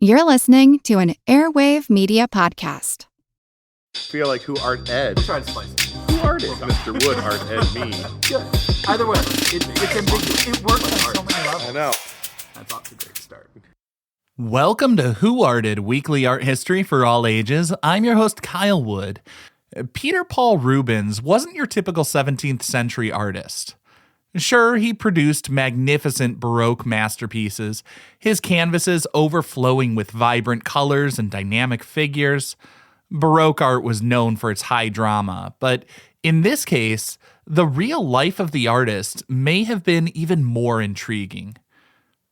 You're listening to an Airwave Media Podcast. Feel like who art Ed? Try to spice it. Who art is Mr. Wood art Ed me? Yeah. Either way, it's ambiguous. It works on so many levels. I know. That's off to a great start. Welcome to Who Arted, weekly art history for all ages. I'm your host, Kyle Wood. Paul Rubens wasn't your typical 17th century artist. Sure, he produced magnificent Baroque masterpieces, his canvases overflowing with vibrant colors and dynamic figures. Baroque art was known for its high drama, but in this case, the real life of the artist may have been even more intriguing.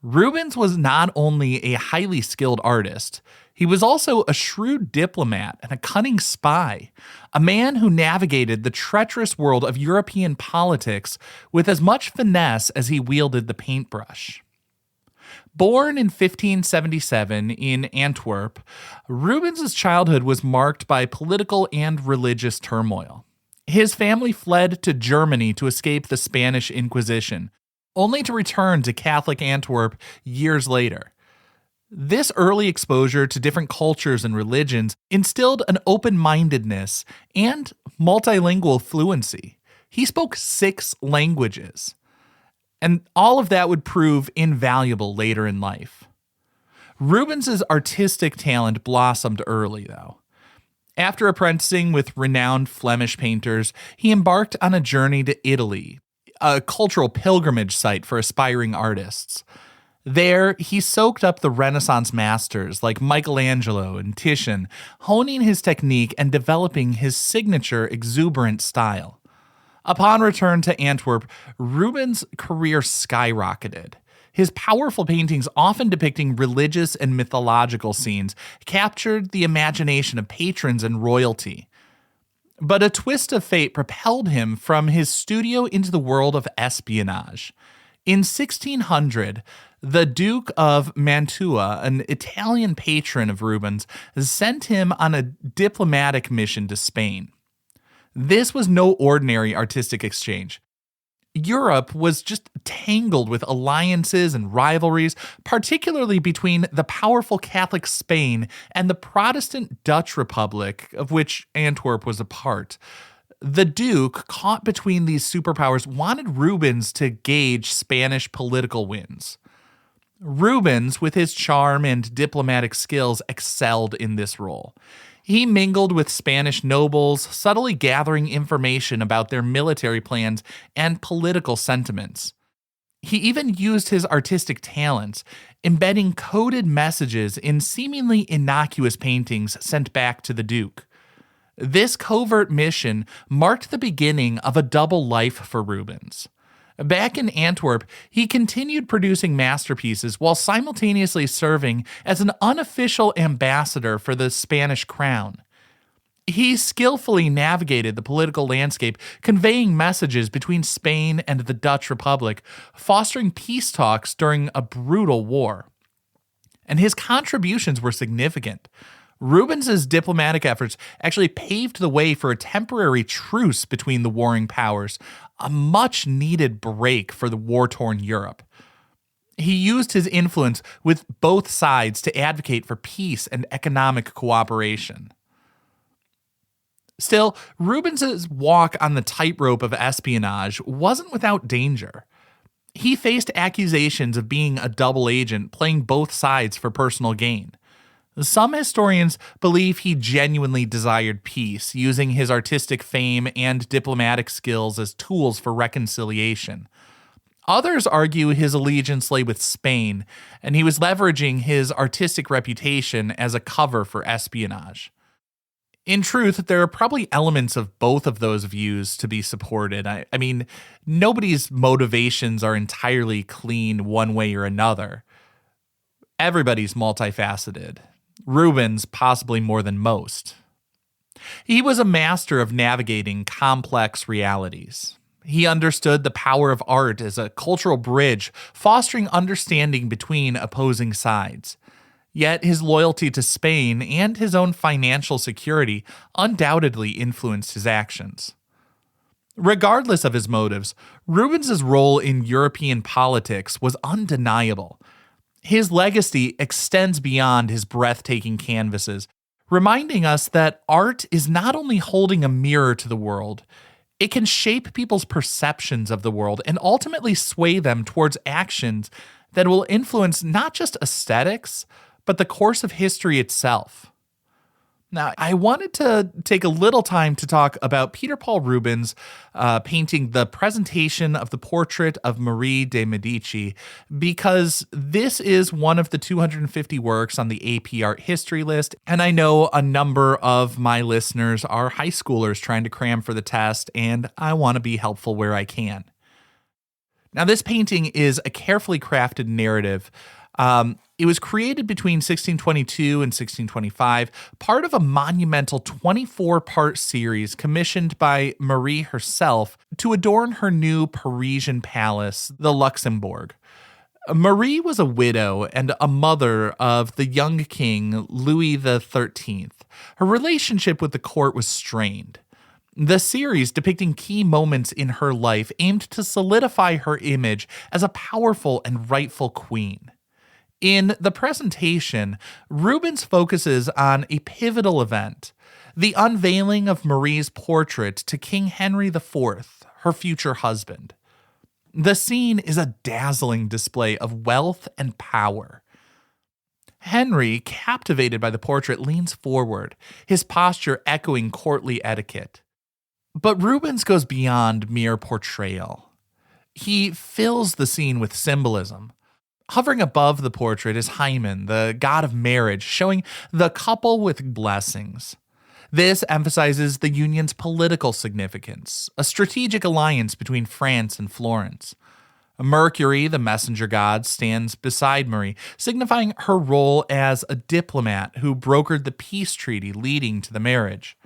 Rubens was not only a highly skilled artist, he was also a shrewd diplomat and a cunning spy, a man who navigated the treacherous world of European politics with as much finesse as he wielded the paintbrush. Born in 1577 in Antwerp, Rubens' childhood was marked by political and religious turmoil. His family fled to Germany to escape the Spanish Inquisition, only to return to Catholic Antwerp years later. This early exposure to different cultures and religions instilled an open-mindedness and multilingual fluency. He spoke 6 languages, and all of that would prove invaluable later in life. Rubens' artistic talent blossomed early, though. After apprenticing with renowned Flemish painters, he embarked on a journey to Italy, a cultural pilgrimage site for aspiring artists. There, he soaked up the Renaissance masters like Michelangelo and Titian, honing his technique and developing his signature exuberant style. Upon return to Antwerp, Rubens' career skyrocketed. His powerful paintings, often depicting religious and mythological scenes, captured the imagination of patrons and royalty. But a twist of fate propelled him from his studio into the world of espionage. In 1600, the Duke of Mantua, an Italian patron of Rubens, sent him on a diplomatic mission to Spain. This was no ordinary artistic exchange. Europe was just tangled with alliances and rivalries, particularly between the powerful Catholic Spain and the Protestant Dutch Republic, of which Antwerp was a part. The Duke, caught between these superpowers, wanted Rubens to gauge Spanish political winds. Rubens, with his charm and diplomatic skills, excelled in this role. He mingled with Spanish nobles, subtly gathering information about their military plans and political sentiments. He even used his artistic talents, embedding coded messages in seemingly innocuous paintings sent back to the Duke. This covert mission marked the beginning of a double life for Rubens. Back in Antwerp, he continued producing masterpieces while simultaneously serving as an unofficial ambassador for the Spanish crown. He skillfully navigated the political landscape, conveying messages between Spain and the Dutch Republic, fostering peace talks during a brutal war. And his contributions were significant. Rubens' diplomatic efforts actually paved the way for a temporary truce between the warring powers, a much-needed break for the war-torn Europe. He used his influence with both sides to advocate for peace and economic cooperation. Still, Rubens' walk on the tightrope of espionage wasn't without danger. He faced accusations of being a double agent, playing both sides for personal gain. Some historians believe he genuinely desired peace, using his artistic fame and diplomatic skills as tools for reconciliation. Others argue his allegiance lay with Spain, and he was leveraging his artistic reputation as a cover for espionage. In truth, there are probably elements of both of those views to be supported. I mean, nobody's motivations are entirely clean one way or another. Everybody's multifaceted. Rubens possibly more than most. He was a master of navigating complex realities. He understood the power of art as a cultural bridge, fostering understanding between opposing sides. Yet his loyalty to Spain and his own financial security undoubtedly influenced his actions. Regardless of his motives, Rubens' role in European politics was undeniable. His legacy extends beyond his breathtaking canvases, reminding us that art is not only holding a mirror to the world, it can shape people's perceptions of the world and ultimately sway them towards actions that will influence not just aesthetics, but the course of history itself. Now, I wanted to take a little time to talk about Peter Paul Rubens painting the presentation of the portrait of Marie de Medici, because this is one of the 250 works on the AP Art History list, and I know a number of my listeners are high schoolers trying to cram for the test, and I want to be helpful where I can. Now, this painting is a carefully crafted narrative. It was created between 1622 and 1625, part of a monumental 24-part series commissioned by Marie herself to adorn her new Parisian palace, the Luxembourg. Marie was a widow and a mother of the young king, Louis XIII. Her relationship with the court was strained. The series, depicting key moments in her life, aimed to solidify her image as a powerful and rightful queen. In the presentation, Rubens focuses on a pivotal event, the unveiling of Marie's portrait to King Henry IV, her future husband. The scene is a dazzling display of wealth and power. Henry, captivated by the portrait, leans forward, his posture echoing courtly etiquette. But Rubens goes beyond mere portrayal. He fills the scene with symbolism. Hovering above the portrait is Hymen, the god of marriage, showing the couple with blessings. This emphasizes the union's political significance, a strategic alliance between France and Florence. Mercury, the messenger god, stands beside Marie, signifying her role as a diplomat who brokered the peace treaty leading to the marriage.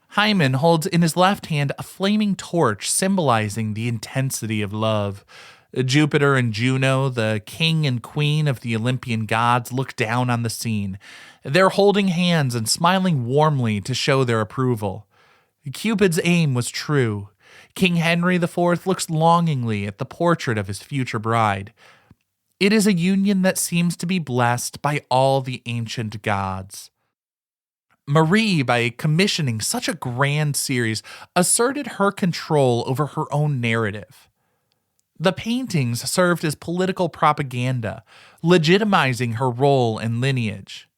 Hymen holds in his left hand a flaming torch symbolizing the intensity of love. Jupiter and Juno, the king and queen of the Olympian gods, look down on the scene. They're holding hands and smiling warmly to show their approval. Cupid's aim was true. King Henry IV looks longingly at the portrait of his future bride. It is a union that seems to be blessed by all the ancient gods. Marie, by commissioning such a grand series, asserted her control over her own narrative. The paintings served as political propaganda, legitimizing her role and lineage.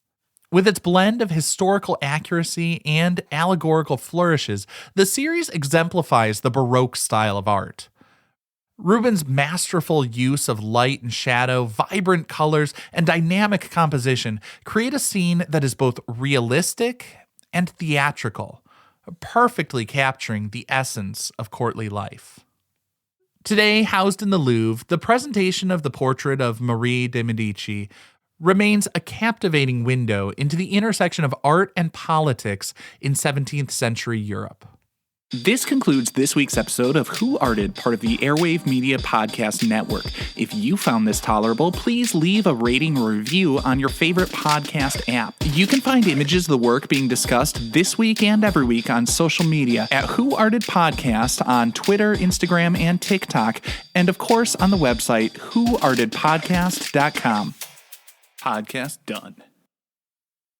With its blend of historical accuracy and allegorical flourishes, the series exemplifies the Baroque style of art. Rubens' masterful use of light and shadow, vibrant colors, and dynamic composition create a scene that is both realistic and theatrical, perfectly capturing the essence of courtly life. Today, housed in the Louvre, the presentation of the portrait of Marie de Medici remains a captivating window into the intersection of art and politics in 17th century Europe. This concludes this week's episode of Who Arted, part of the Airwave Media Podcast Network. If you found this tolerable, please leave a rating or review on your favorite podcast app. You can find images of the work being discussed this week and every week on social media at Who Arted Podcast on Twitter, Instagram, and TikTok, and of course on the website whoartedpodcast.com. Podcast done.